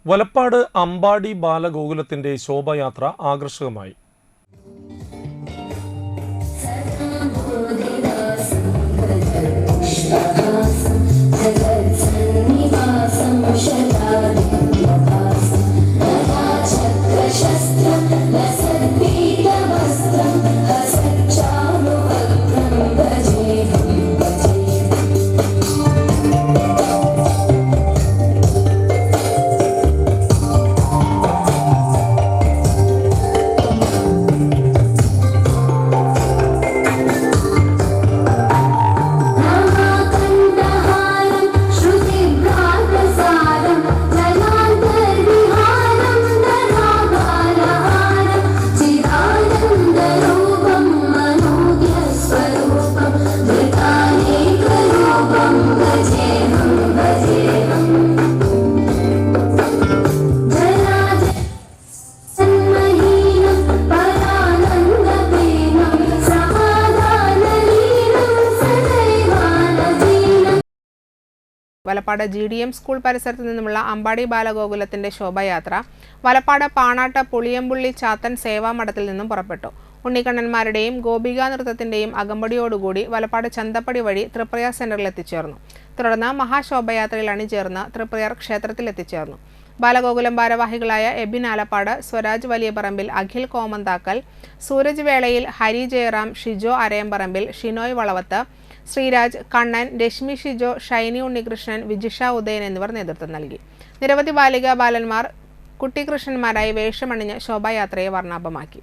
Valappad Ambadi ബാലഗോകുലത്തിന്റെ Shobha Yatra ആകർഷകമായി. Valappad GDM school പരിസരത്ത് നിന്നുമുള്ള അമ്പാടി ബാലഗോകുലത്തിന്റെ ശോഭയാത്ര വലപ്പാട് പാണാട്ട് പുളിയമ്പുള്ളി ചാത്തൻ സേവാമഠത്തിൽ നിന്നും പുറപ്പെട്ടു. ഉണ്ണിക്കണ്ണന്മാരുടെയും ഗോപികാ നൃത്തത്തിന്റെയും അകമ്പടിയോടുകൂടി വലപ്പാട് ചന്തപ്പടി വഴി തൃപ്രയാർ സെന്ററിൽ എത്തിച്ചേർന്നു. തുടർന്ന് മഹാശോഭയാത്രയിൽ അണിചേർന്ന് തൃപ്രയാർ ക്ഷേത്രത്തിൽ എത്തിച്ചേർന്നു. ബാലഗോകുലം ഭാരവാഹികളായ എബിൻ ആലപ്പാട്, സ്വരാജ് വലിയപറമ്പിൽ, അഖിൽ കോമന്താക്കൽ, സൂരജ് വേളയിൽ, ഹരി ജയറാം, ഷിജോ അരയമ്പറമ്പിൽ, ഷിനോയ് വളവത്ത്, ശ്രീരാജ്, കണ്ണൻ, രശ്മി ഷിജോ, ഷൈനി ഉണ്ണികൃഷ്ണൻ, വിജിഷ ഉദയൻ എന്നിവർ നേതൃത്വം നൽകി. നിരവധി ബാലികാ ബാലന്മാർ കുട്ടികൃഷ്ണന്മാരായി വേഷമണിഞ്ഞ് ശോഭായാത്രയെ വർണ്ണാഭമാക്കി.